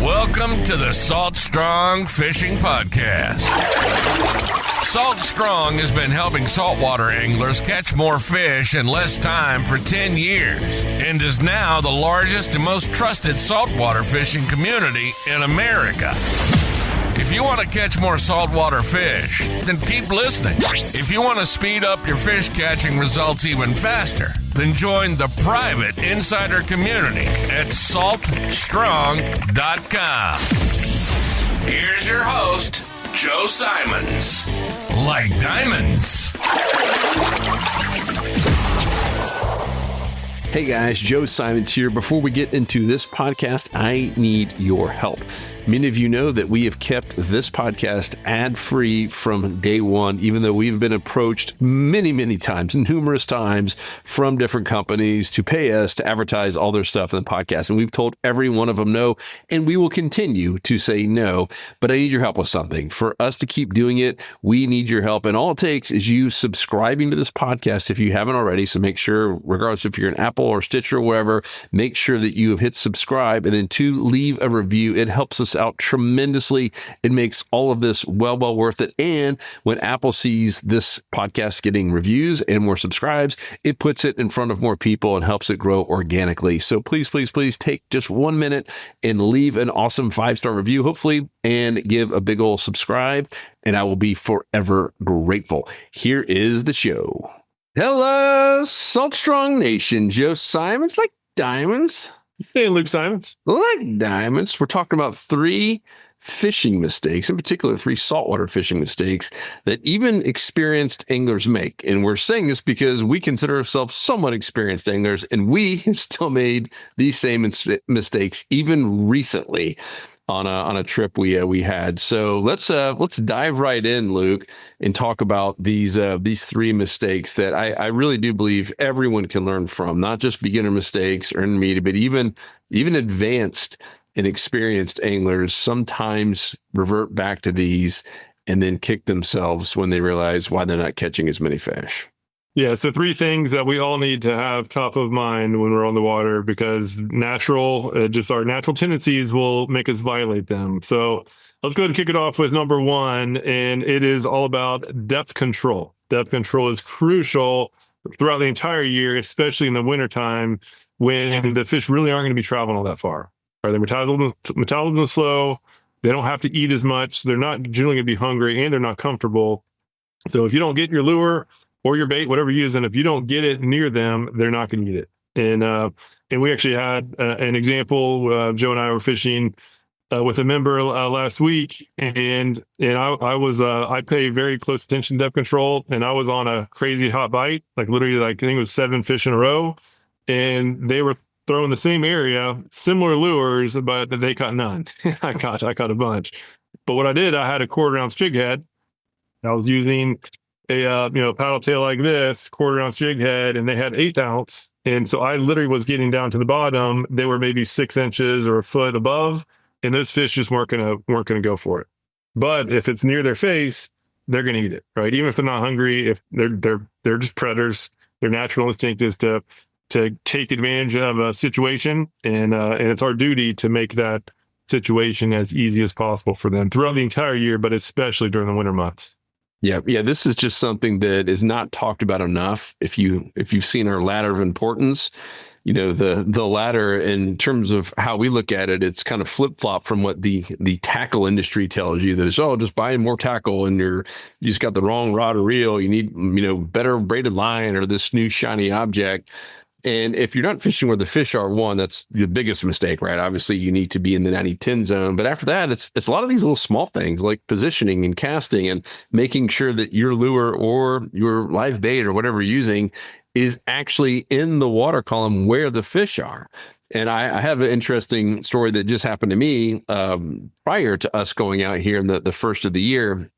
Welcome to the Salt Strong Fishing Podcast. Salt Strong has been helping saltwater anglers catch more fish in less time for 10 years and is now the largest and most trusted saltwater fishing community in America. If you want to catch more saltwater fish, then keep listening. If you want to speed up your fish catching results even faster, then join the private insider community at saltstrong.com. Here's your host, Joe Simons. Like diamonds. Hey guys, Joe Simons here. Before we get into this podcast, I need your help. Many of you know that we have kept this podcast ad-free from day one, even though we've been approached many times, numerous times from different companies to pay us to advertise all their stuff in the podcast. And we've told every one of them no, and we will continue to say no, but I need your help with something. For us to keep doing it, we need your help. And all it takes is you subscribing to this podcast if you haven't already. So make sure, regardless if you're an Apple or Stitcher or wherever, make sure that you have hit subscribe, and then 2, leave a review. It helps us out tremendously. It makes all of this well worth it. And when Apple sees this podcast getting reviews and more subscribes, it puts it in front of more people and helps it grow organically. So please take just 1 minute and leave an awesome 5-star review, hopefully, and give a big old subscribe, and I will be forever grateful. Here is the show. Hello, Salt Strong Nation. Joe Simons, like diamonds. Hey, Luke Simons. Like diamonds. We're talking about 3 fishing mistakes, in particular 3 saltwater fishing mistakes that even experienced anglers make. And we're saying this because we consider ourselves somewhat experienced anglers, and we still made these same mistakes even recently on a trip we had. So let's dive right in, Luke, and talk about these 3 mistakes that I really do believe everyone can learn from, not just beginner mistakes or intermediate, but even advanced and experienced anglers sometimes revert back to these and then kick themselves when they realize why they're not catching as many fish. Yeah, so 3 things that we all need to have top of mind when we're on the water, because just our natural tendencies will make us violate them. So let's go ahead and kick it off with number 1, and it is all about depth control. Depth control is crucial throughout the entire year, especially in the wintertime when the fish really aren't going to be traveling all that far. Right? Their metabolism is slow. They don't have to eat as much. They're not generally going to be hungry, and they're not comfortable. So if you don't get your lure or your bait, whatever you're using, if you don't get it near them, they're not going to eat it. And we actually had an example. Joe and I were fishing with a member last week, and I pay very close attention to depth control, and I was on a crazy hot bite, like literally, I think it was 7 fish in a row, and they were throwing the same area, similar lures, but they caught none. I caught a bunch. But what I did, I had a 1/4 ounce jig head. I was using a paddle tail like this, 1/4 ounce jig head, and they had 1/8 ounce. And so I literally was getting down to the bottom. They were maybe 6 inches or a foot above, and those fish just weren't gonna go for it. But if it's near their face, they're gonna eat it, right? Even if they're not hungry, if they're just predators. Their natural instinct is to take advantage of a situation, and it's our duty to make that situation as easy as possible for them throughout the entire year, but especially during the winter months. Yeah. This is just something that is not talked about enough. If you've seen our ladder of importance, the ladder in terms of how we look at it, it's kind of flip flop from what the tackle industry tells you, that it's, just buy more tackle and you just got the wrong rod or reel. You need better braided line or this new shiny object. And if you're not fishing where the fish are, one, that's the biggest mistake, right? Obviously, you need to be in the 90-10 zone. But after that, it's a lot of these little small things like positioning and casting and making sure that your lure or your live bait or whatever you're using is actually in the water column where the fish are. And I have an interesting story that just happened to me prior to us going out here in the first of the year.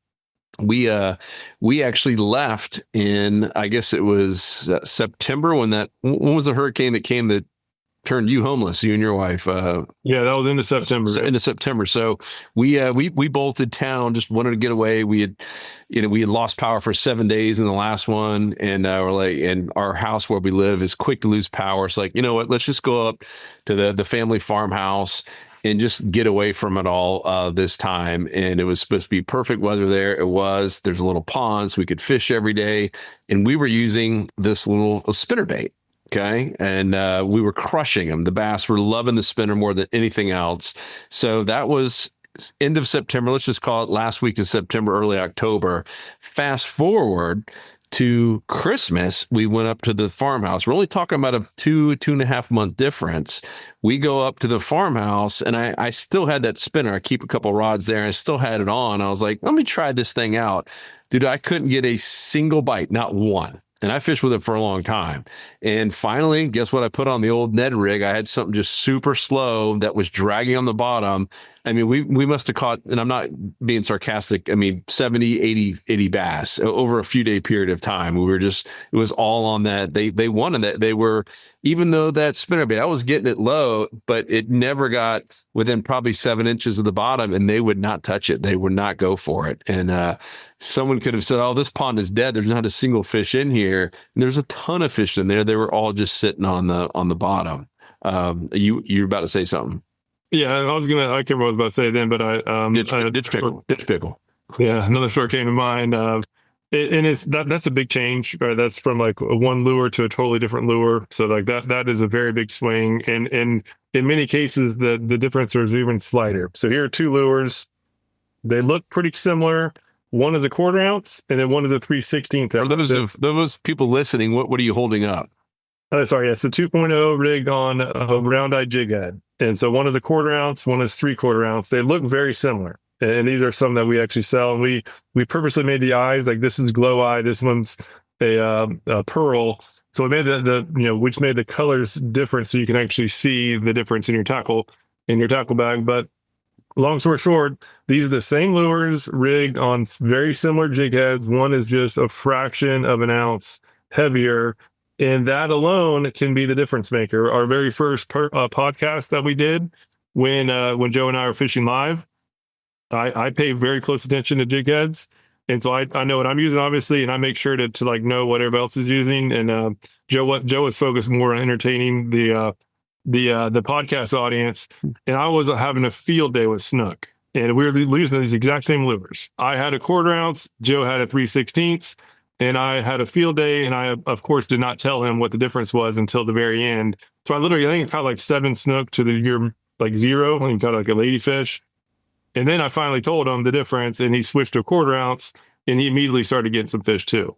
We actually left in, I guess it was September when was the hurricane that came that turned you homeless, you and your wife? Yeah, that was into September. Into September. So we bolted town, just wanted to get away. We had lost power for 7 days in the last one, and we're like, and our house where we live is quick to lose power. It's like, you know what? Let's just go up to the family farmhouse and just get away from it all this time. And it was supposed to be perfect weather there. It was. There's a little pond, so we could fish every day. And we were using this little spinnerbait. Okay. And we were crushing them. The bass were loving the spinner more than anything else. So that was end of September. Let's just call it last week of September, early October. Fast forward to Christmas, we went up to the farmhouse. We're only talking about a 2.5 month difference. We go up to the farmhouse, and I still had that spinner. I keep a couple rods there. And I still had it on. I was like, let me try this thing out. Dude, I couldn't get a single bite, not one. And I fished with it for a long time. And finally, guess what? I put on the old Ned rig. I had something just super slow that was dragging on the bottom. I mean, we must have caught, and I'm not being sarcastic, 70, 80 bass over a few day period of time. We were just, it was all on that. They wanted that. They were, even though that spinnerbait, I was getting it low, but it never got within probably 7 inches of the bottom, and they would not touch it. They would not go for it. And someone could have said, oh, this pond is dead. There's not a single fish in here. And there's a ton of fish in there. They were all just sitting on the bottom. You're about to say something. Yeah, I can't remember what I was about to say then, but ditch pickle. Yeah, another story came to mind. And that's a big change. Right? That's from like one lure to a totally different lure. So like that is a very big swing. And in many cases, the difference is even slighter. So here are two lures. They look pretty similar. One is a 1/4 ounce, and then one is a 3/16 ounce. Those people listening, what are you holding up? Sorry, yes, the 2.0 rigged on a round-eye jig head. And so one is a 1/4 ounce, one is 3/4 ounce. They look very similar. And these are some that we actually sell. And we purposely made the eyes, like this is glow eye, this one's a pearl. So we made which made the colors different, so you can actually see the difference in your tackle bag. But long story short, these are the same lures rigged on very similar jig heads. One is just a fraction of an ounce heavier, and that alone can be the difference maker. Our very first podcast that we did when Joe and I were fishing live, I pay very close attention to jig heads. And so I know what I'm using, obviously, and I make sure to like know what everybody else is using. And Joe was focused more on entertaining the podcast audience, and I was having a field day with snook, and we were using these exact same lures. I had a 1/4 ounce, Joe had a 3/16, and I had a field day, and I of course did not tell him what the difference was until the very end. So I think I caught like 7 snook to the year like 0, and caught like a ladyfish. And then I finally told him the difference, and he switched to a 1/4 ounce, and he immediately started getting some fish too.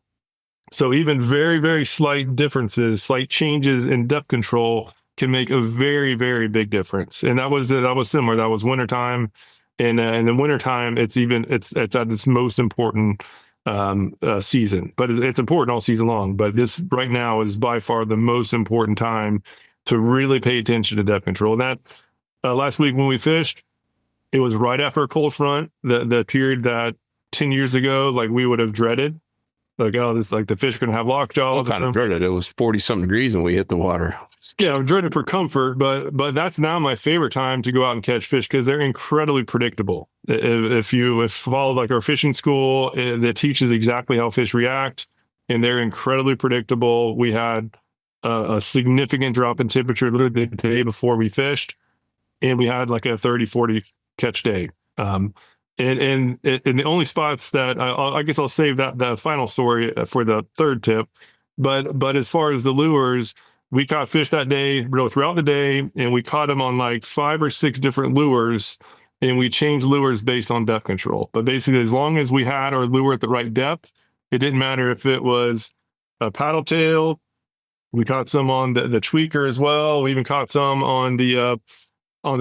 So even very, very slight differences, slight changes in depth control can make a very, very big difference. And that was similar. That was wintertime. And in the wintertime, it's at its most important season. But it's important all season long. But this right now is by far the most important time to really pay attention to depth control. And that last week when we fished, it was right after a cold front, the period that 10 years ago, like we would have dreaded. Like, oh, this like the fish are going to have lockjaws. Kind of dreaded. It was 40-something degrees when we hit the water. Yeah, I'm dreaded for comfort, but that's now my favorite time to go out and catch fish because they're incredibly predictable. If you follow like our fishing school that teaches exactly how fish react, and they're incredibly predictable. We had a significant drop in temperature literally the day before we fished, and we had like a 30, 40 catch day. And the only spots that I guess I'll save the final story for the third tip. But as far as the lures, we caught fish that day, really throughout the day, and we caught them on like 5 or 6 different lures, and we changed lures based on depth control. But basically, as long as we had our lure at the right depth, it didn't matter if it was a paddle tail. We caught some on the tweaker as well. We even caught some on the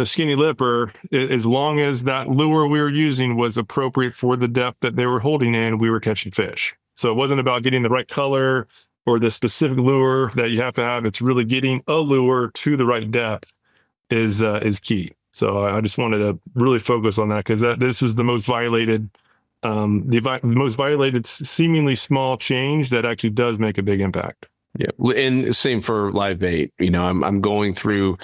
skinny lipper. As long as that lure we were using was appropriate for the depth that they were holding in, we were catching fish. So it wasn't about getting the right color or the specific lure that you have to have. It's really getting a lure to the right depth is key. So I just wanted to really focus on that because this is the most violated, seemingly small change that actually does make a big impact. Yeah, and same for live bait. You know, I'm going through.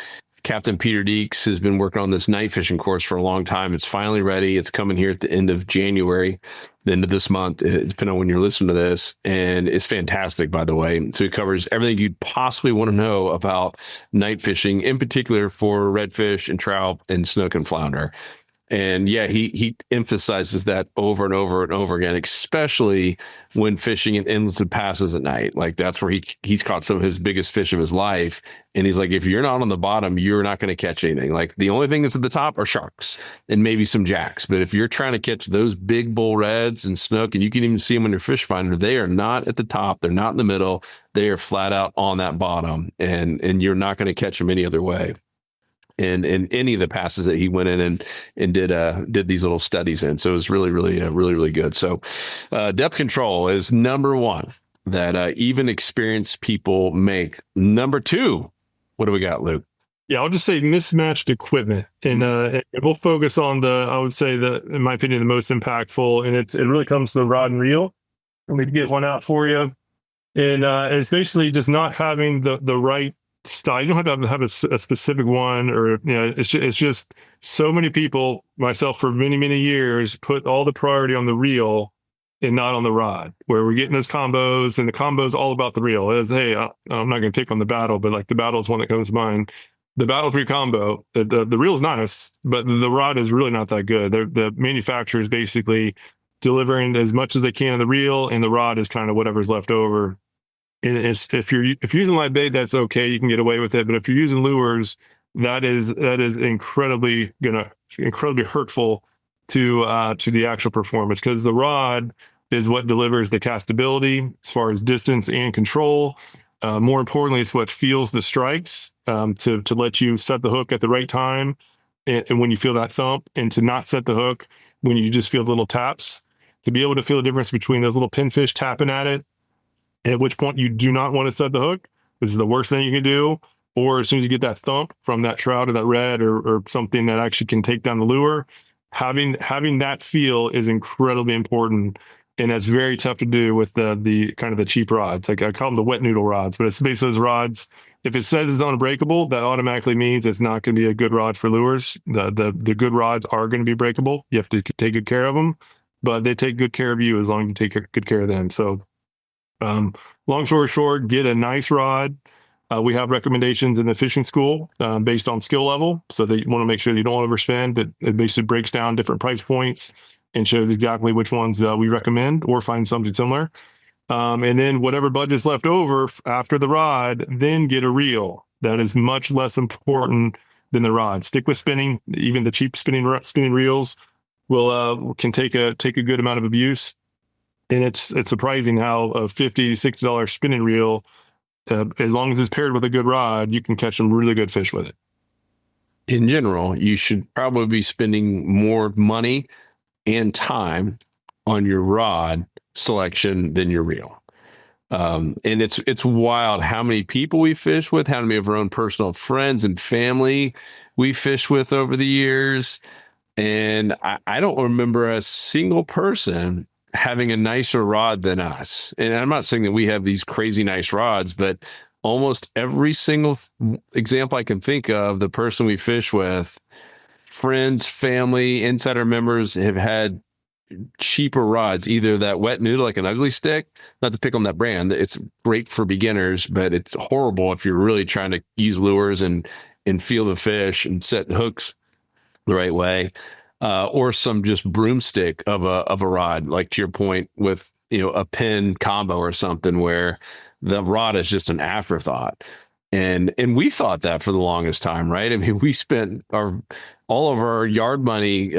Captain Peter Deeks has been working on this night fishing course for a long time. It's finally ready. It's coming here at the end of January. the end of this month, depending on when you're listening to this. And it's fantastic, by the way. So it covers everything you'd possibly want to know about night fishing, in particular for redfish and trout and snook and flounder. And yeah, he emphasizes that over and over and over again, especially when fishing in inlets and passes at night. Like that's where he's caught some of his biggest fish of his life. And he's like, if you're not on the bottom, you're not going to catch anything. Like the only thing that's at the top are sharks and maybe some jacks. But if you're trying to catch those big bull reds and snook, and you can even see them on your fish finder, they are not at the top. They're not in the middle. They are flat out on that bottom, and you're not going to catch them any other way. And in any of the passes that he went in and did these little studies in. So it was really good. So depth control is number one that even experienced people make. Number two, what do we got, Luke? Yeah, I'll just say mismatched equipment, and we'll focus on I would say in my opinion, the most impactful, and it really comes to the rod and reel. Let me get one out for you, and it's basically just not having the right style. You don't have to have a specific one, or it's just so many people, myself for many years, put all the priority on the reel and not on the rod, where we're getting those combos, and the combo's all about the reel. Hey, I'm not going to pick on the battle, but like the battle is one that comes to mind. The Battle 3 combo, the reel's nice, but the rod is really not that good. The manufacturer is basically delivering as much as they can on the reel, and the rod is kind of whatever's left over. And if you're using live bait, that's okay. You can get away with it. But if you're using lures, that is incredibly hurtful to the actual performance, because the rod is what delivers the castability as far as distance and control. More importantly, it's what feels the strikes to let you set the hook at the right time, and when you feel that thump, and to not set the hook when you just feel the little taps. To be able to feel the difference between those little pinfish tapping at it, at which point you do not want to set the hook. This is the worst thing you can do. Or as soon as you get that thump from that trout or that red or something that actually can take down the lure, having that feel is incredibly important. And that's very tough to do with the kind of the cheap rods. Like I call them the wet noodle rods, but it's basically those rods. If it says it's unbreakable, that automatically means it's not going to be a good rod for lures. The good rods are going to be breakable. You have to take good care of them, but they take good care of you as long as you take good care of them. So long story short, get a nice rod. We have recommendations in the fishing school based on skill level. So that you want to make sure you don't overspend, but it basically breaks down different price points and shows exactly which ones we recommend, or find something similar. And then whatever budget's left over after the rod, then get a reel. That is much less important than the rod. Stick with spinning. Even the cheap spinning reels can take a good amount of abuse. And it's surprising how a $50, $60 spinning reel, as long as it's paired with a good rod, you can catch some really good fish with it. In general, you should probably be spending more money and time on your rod selection than your reel. And it's wild how many people we fish with, how many of our own personal friends and family we fish with over the years. And I don't remember a single person having a nicer rod than us. And I'm not saying that we have these crazy nice rods, but almost every single example I can think of, the person we fish with, friends, family, insider members, have had cheaper rods, either that wet noodle, like an ugly stick, not to pick on that brand. It's great for beginners, but it's horrible if you're really trying to use lures and feel the fish and set hooks the right way. Or some just broomstick of a rod, like to your point with, a pin combo or something where the rod is just an afterthought. And we thought that for the longest time, right? I mean, we spent all of our yard money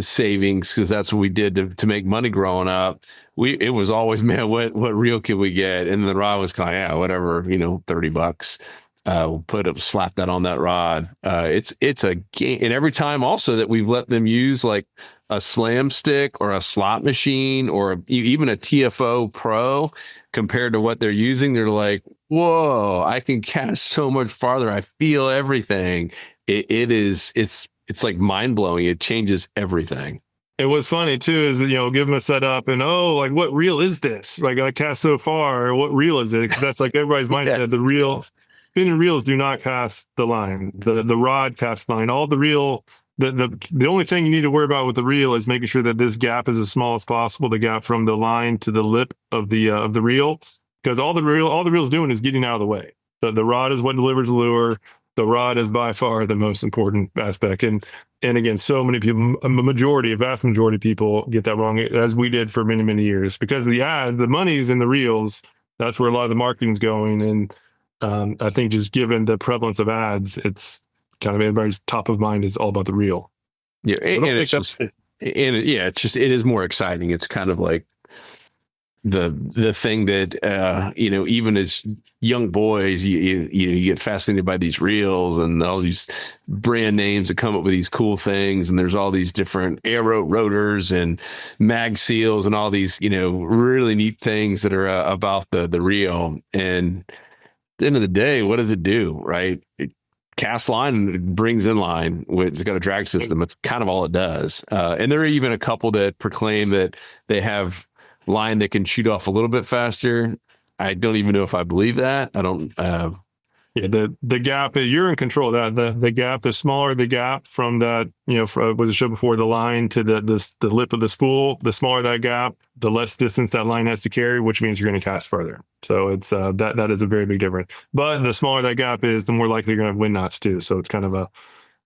savings, because that's what we did to make money growing up. It was always, man, what reel can we get? And the rod was kind of, yeah, whatever, $30. We'll slap that on that rod. It's a game. And every time also that we've let them use like a slam stick or a slot machine or even a TFO Pro compared to what they're using, they're like, whoa, I can cast so much farther. I feel everything. It's like mind blowing. It changes everything. And what's funny too is, give them a setup and, like, what reel is this? Like, I cast so far, what reel is it? Because that's like everybody's mindset. Yeah. The reels, spinning reels do not cast the line. The rod casts line. All the reel the only thing you need to worry about with the reel is making sure that this gap is as small as possible, the gap from the line to the lip of the reel, because all the reel's doing is getting out of the way. The rod is what delivers the lure. The rod is by far the most important aspect. And again, so many people, a vast majority of people get that wrong, as we did for many, many years, because the money's in the reels. That's where a lot of the marketing's going. And I think just given the prevalence of ads, it's kind of everybody's top of mind is all about the reel. Yeah. And it is more exciting. It's kind of like the thing that, even as young boys, you get fascinated by these reels and all these brand names that come up with these cool things. And there's all these different aero rotors and mag seals and all these, really neat things that are about the reel. And at the end of the day, what does it do? Right? It casts line and it brings in line. It's got a drag system. It's kind of all it does. And there are even a couple that proclaim that they have line that can shoot off a little bit faster. I don't even know if I believe that. I don't. The gap, you're in control of that. The gap, the smaller the gap from that, was it show before the line to the lip of the spool, the smaller that gap, the less distance that line has to carry, which means you're going to cast further. So it's that is a very big difference. But the smaller that gap is, the more likely you're going to have wind knots too. So it's kind of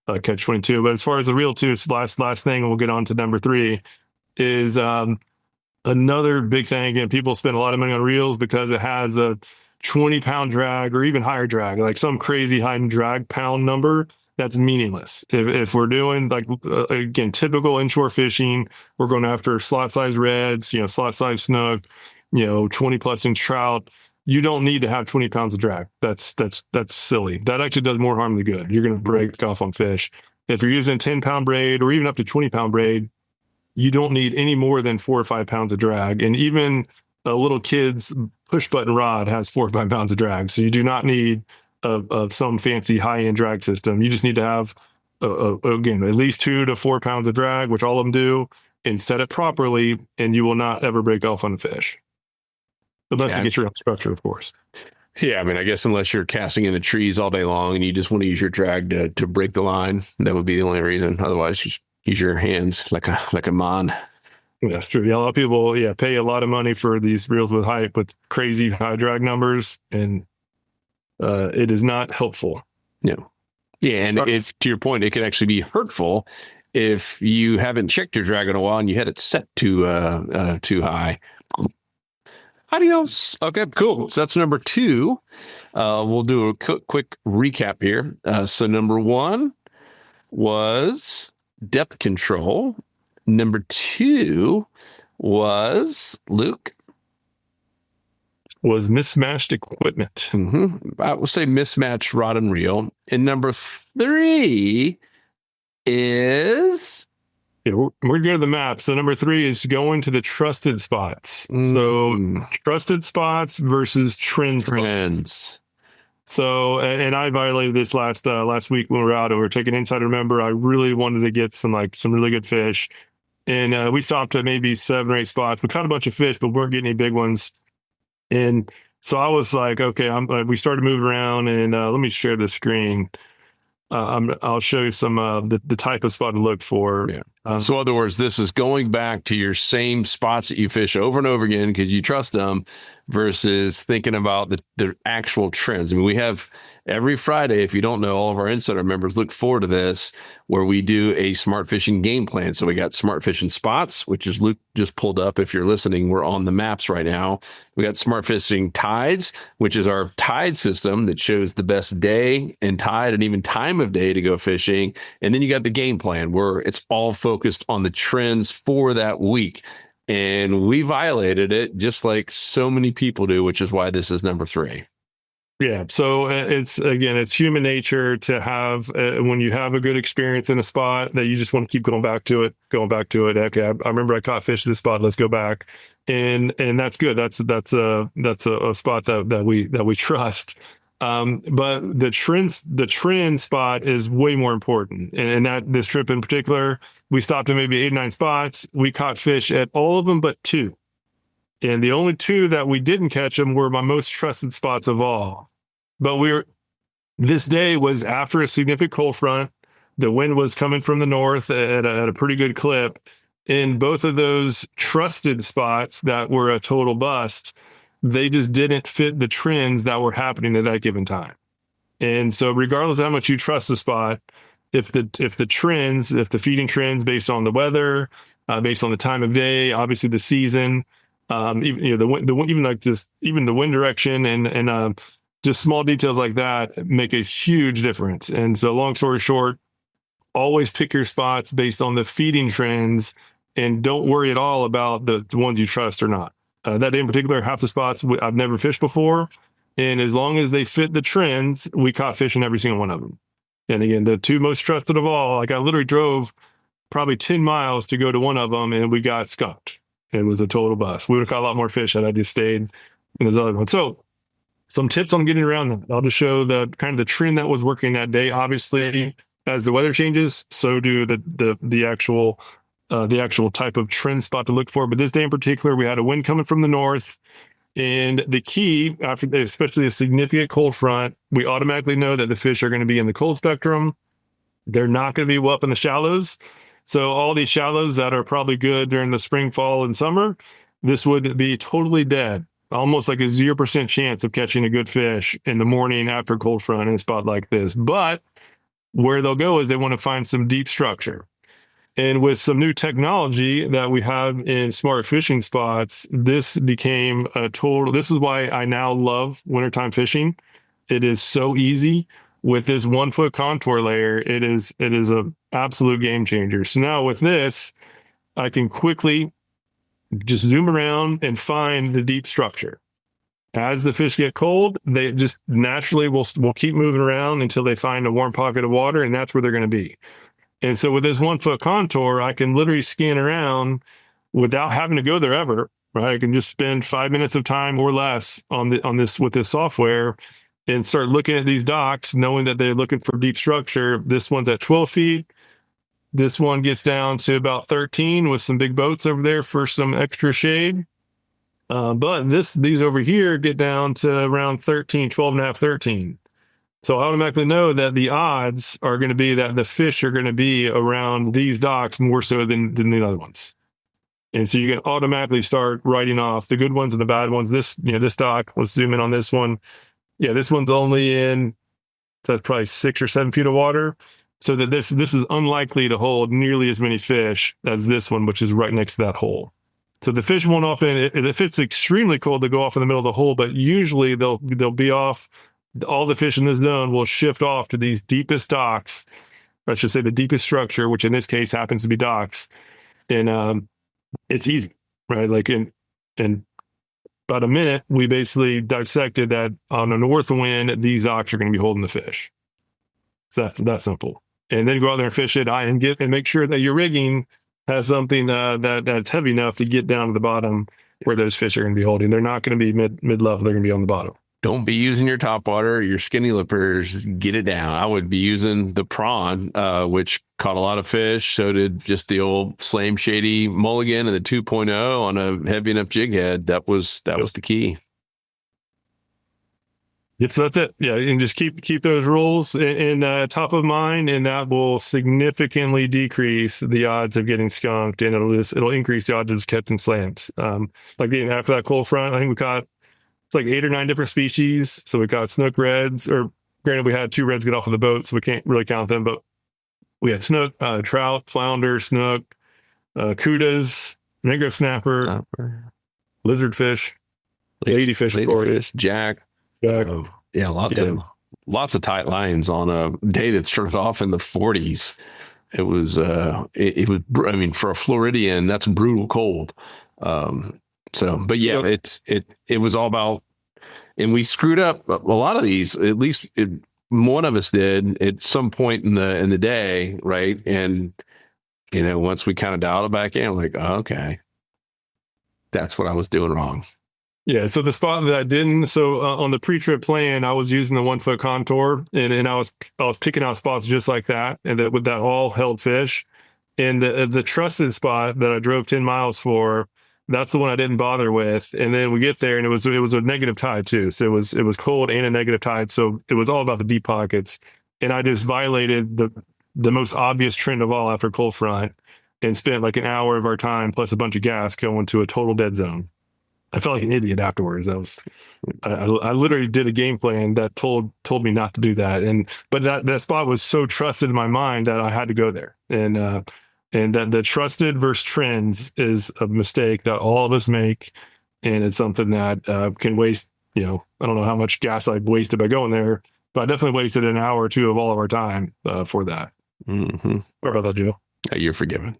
a catch-22. But as far as the reel too, last thing, and we'll get on to number 3, is another big thing. Again, people spend a lot of money on reels because it has a 20-pound drag or even higher drag, like some crazy high drag pound number. That's meaningless. If we're doing again, typical inshore fishing, we're going after slot size reds, slot size snook, 20 plus inch trout. You don't need to have 20 pounds of drag. That's silly. That actually does more harm than good. You're going to break off on fish. If you're using a 10-pound braid or even up to 20-pound braid, you don't need any more than 4 or 5 pounds of drag. And even a little kid's push button rod has 4 or 5 pounds of drag. So you do not need some fancy high end drag system. You just need to have, again, at least 2 to 4 pounds of drag, which all of them do, and set it properly, and you will not ever break off on a fish. Unless you get your own structure, of course. Yeah, I mean, I guess unless you're casting in the trees all day long and you just want to use your drag to break the line, that would be the only reason. Otherwise, just use your hands like a man. Yeah, that's true. Yeah, a lot of people, pay a lot of money for these reels with crazy high drag numbers, and it is not helpful. Yeah, and to your point, it can actually be hurtful if you haven't checked your drag in a while and you had it set too high. Adios. Okay, cool. So that's number 2. We'll do a quick recap here. So number 1 was depth control. Number 2 was, Luke? Was mismatched equipment. Mm-hmm. I will say mismatched rod and reel. And number 3 is... Yeah, we're going to go to the map. So number 3 is going to the trusted spots. So trusted spots versus trends. So, and I violated this last week when we were out. We were taking Insider Remember. I really wanted to get some really good fish. And we stopped at maybe 7 or 8 spots. We caught a bunch of fish, but weren't getting any big ones. And so I was like, okay, we started moving around, and let me share the screen. I'll show you some the type of spot to look for. Yeah. So in other words, this is going back to your same spots that you fish over and over again because you trust them, versus thinking about the actual trends. I mean, we have every Friday, if you don't know, all of our Insider members look forward to this, where we do a smart fishing game plan. So we got smart fishing spots, which is Luke just pulled up. If you're listening, we're on the maps right now. We got smart fishing tides, which is our tide system that shows the best day and tide and even time of day to go fishing. And then you got the game plan, where it's all focused on the trends for that week. And we violated it just like so many people do, which is why this is number 3. Yeah. So it's human nature to have, when you have a good experience in a spot, that you just want to keep going back to it. Okay. I remember I caught fish at this spot. Let's go back. And that's good. That's a spot that we trust. But the trend spot is way more important. And that this trip in particular, we stopped at maybe 8 or 9 spots. We caught fish at all of them but 2. And the only 2 that we didn't catch them were my most trusted spots of all. But this day was after a significant cold front. The wind was coming from the north at a pretty good clip. In both of those trusted spots that were a total bust, they just didn't fit the trends that were happening at that given time. And so regardless of how much you trust the spot, if the feeding trends based on the weather, based on the time of day, obviously the season, even the wind direction and just small details like that make a huge difference. And so long story short, always pick your spots based on the feeding trends and don't worry at all about the ones you trust or not. That day in particular, half the spots I've never fished before. And as long as they fit the trends, we caught fish in every single one of them. And again, the two most trusted of all, like I literally drove probably 10 miles to go to one of them and we got skunked. It was a total bust. We would have caught a lot more fish had I just stayed in those other ones. So some tips on getting around that. I'll just show the kind of the trend that was working that day. Obviously, as the weather changes, so do the actual type of trend spot to look for. But this day in particular, we had a wind coming from the north. And the key, after especially a significant cold front, we automatically know that the fish are going to be in the cold spectrum. They're not going to be up in the shallows. So all these shallows that are probably good during the spring, fall, and summer, this would be totally dead. Almost like a 0% chance of catching a good fish in the morning after cold front in a spot like this. But where they'll go is they want to find some deep structure. And with some new technology that we have in smart fishing spots, this became this is why I now love wintertime fishing. It is so easy with this 1 foot contour layer. It is a absolute game changer. So now with this, I can quickly just zoom around and find the deep structure. As the fish get cold, they just naturally will keep moving around until they find a warm pocket of water, and that's where they're going to be. And so with this 1 foot contour, I can literally scan around without having to go there ever, right? I can just spend 5 minutes of time or less on this with this software and start looking at these docks, knowing that they're looking for deep structure. This one's at 12 feet. This one gets down to about 13 with some big boats over there for some extra shade. But these over here get down to around 13, 12 and a half, 13. So I automatically know that the odds are going to be that the fish are going to be around these docks more so than the other ones. And so you can automatically start writing off the good ones and the bad ones. This dock, let's zoom in on this one. Yeah, this one's only in, so that's probably 6 or 7 feet of water. So that this is unlikely to hold nearly as many fish as this one, which is right next to that hole. So the fish won't often, if it's extremely cold, they go off in the middle of the hole, but usually they'll be off. All the fish in this zone will shift off to these deepest docks. I should say the deepest structure, which in this case happens to be docks. And it's easy, right? Like in about a minute, we basically dissected that on a north wind, these docks are going to be holding the fish. So that's that simple. And then go out there and fish it and make sure that your rigging has something that's heavy enough to get down to the bottom where those fish are going to be holding. They're not going to be mid-level. They're going to be on the bottom. Don't be using your topwater or your skinny lippers. Get it down. I would be using the prawn, which caught a lot of fish. So did just the old Slam Shady Mulligan and the 2.0 on a heavy enough jig head. That was the key. Yep, so that's it. Yeah, and just keep those rules in top of mind, and that will significantly decrease the odds of getting skunked, and it'll increase the odds of catching slams. After that cold front, I think we caught like 8 or 9 different species. So we caught snook reds, or granted we had 2 reds get off of the boat, so we can't really count them, but we had snook, trout, flounder, snook, cudas, mangrove snapper, lizardfish, ladyfish, jack. Lots of tight lines on a day that started off in the 40s. It was for a Floridian, that's brutal cold. It was all about, and we screwed up a lot of these. At least one of us did at some point in the day, right? And once we kind of dialed it back in, I'm like, oh, okay, that's what I was doing wrong. Yeah, so the spot that I didn't, on the pre-trip plan, I was using the 1 foot contour, and I was picking out spots just like that, and that all held fish. And the trusted spot that I drove 10 miles for, that's the one I didn't bother with. And then we get there, and it was a negative tide too. So it was cold and a negative tide. So it was all about the deep pockets, and I just violated the most obvious trend of all after cold front, and spent like an hour of our time plus a bunch of gas going to a total dead zone. I felt like an idiot afterwards. I literally did a game plan that told me not to do that. But that spot was so trusted in my mind that I had to go there. And that the trusted versus trends is a mistake that all of us make. And it's something that can waste, I don't know how much gas I wasted by going there, but I definitely wasted an hour or two of all of our time for that. Mm-hmm. What about that, Joe? You're forgiven.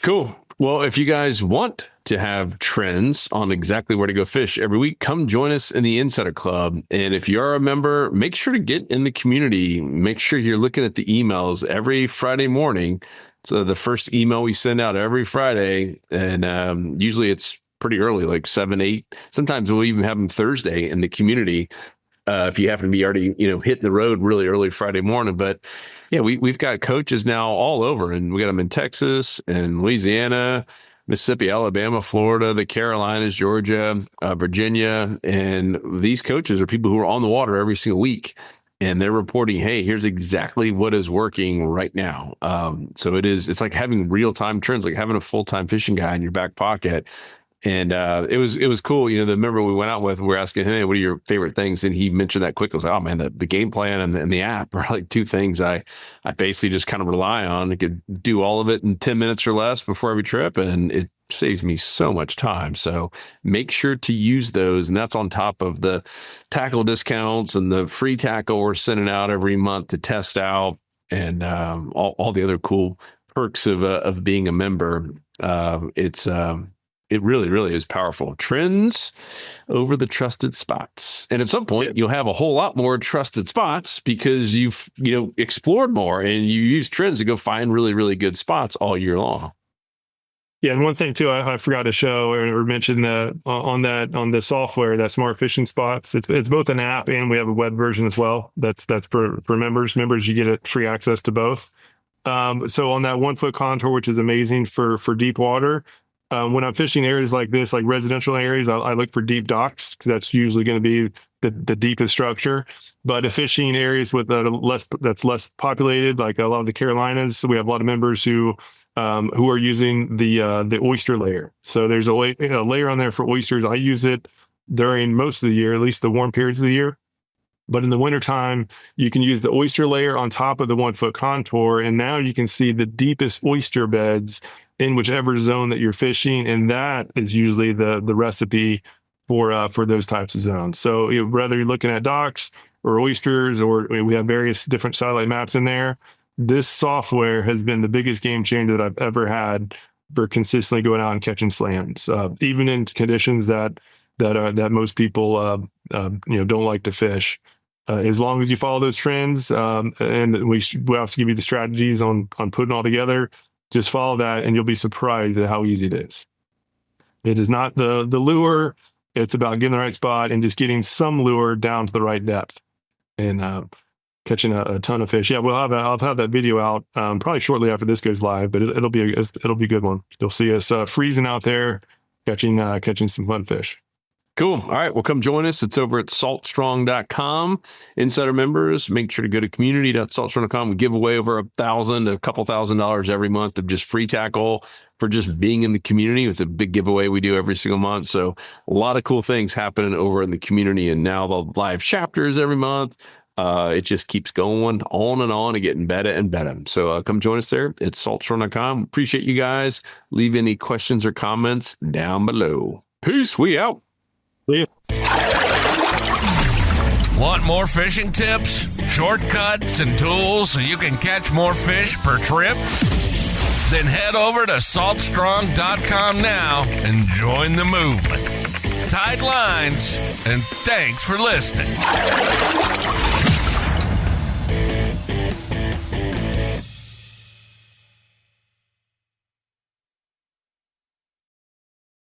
Cool. Well, if you guys want to have trends on exactly where to go fish every week, come join us in the Insider Club. And if you are a member, make sure to get in the community. Make sure you're looking at the emails every Friday morning. So the first email we send out every Friday, and usually it's pretty early, like 7, 8. Sometimes we'll even have them Thursday in the community. If you happen to be already, hitting the road really early Friday morning. But yeah, we've got coaches now all over, and we got them in Texas and Louisiana, Mississippi, Alabama, Florida, the Carolinas, Georgia, Virginia. And these coaches are people who are on the water every single week, and they're reporting, hey, here's exactly what is working right now. So it's like having real-time trends, like having a full-time fishing guy in your back pocket. And it was cool. The member we went out with, we're asking him, hey, what are your favorite things? And he mentioned that quickly. I was like, oh man, the game plan and the app are like two things I basically just kind of rely on. I could do all of it in 10 minutes or less before every trip, and it saves me so much time. So make sure to use those. And that's on top of the tackle discounts and the free tackle we're sending out every month to test out, and all the other cool perks of being a member. It really, really is powerful. Trends over the trusted spots. And at some point, you'll have a whole lot more trusted spots because you've, explored more, and you use trends to go find really, really good spots all year long. Yeah, and one thing too, I forgot to show or mention on the software, that Smart Fishing Spots. It's both an app, and we have a web version as well. That's for members. Members, you get free access to both. So on that 1 foot contour, which is amazing for deep water. When I'm fishing areas like this, like residential areas, I look for deep docks because that's usually going to be the deepest structure. But if fishing areas with that's less populated, like a lot of the Carolinas, so we have a lot of members who are using the oyster layer. So there's a layer on there for oysters. I use it during most of the year, at least the warm periods of the year. But in the wintertime, you can use the oyster layer on top of the 1 foot contour, and now you can see the deepest oyster beds in whichever zone that you're fishing, and that is usually the recipe for those types of zones. So whether you're looking at docks or oysters, or we have various different satellite maps in there, this software has been the biggest game changer that I've ever had for consistently going out and catching slams, even in conditions that most people don't like to fish. As long as you follow those trends, and we also give you the strategies on putting it all together. Just follow that, and you'll be surprised at how easy it is. It is not the lure. It's about getting the right spot and just getting some lure down to the right depth, and catching a ton of fish. Yeah, I'll have that video out probably shortly after this goes live, but it'll be a good one. You'll see us freezing out there, catching some fun fish. Cool. All right. Well, come join us. It's over at saltstrong.com. Insider members, make sure to go to community.saltstrong.com. We give away over a couple $1,000 every month of just free tackle for just being in the community. It's a big giveaway we do every single month. So a lot of cool things happening over in the community, and now the live chapters every month. It just keeps going on and getting better and better. So come join us there at saltstrong.com. Appreciate you guys. Leave any questions or comments down below. Peace. We out. See ya. Want more fishing tips, shortcuts, and tools so you can catch more fish per trip? Then head over to saltstrong.com now and join the movement. Tight lines, and thanks for listening.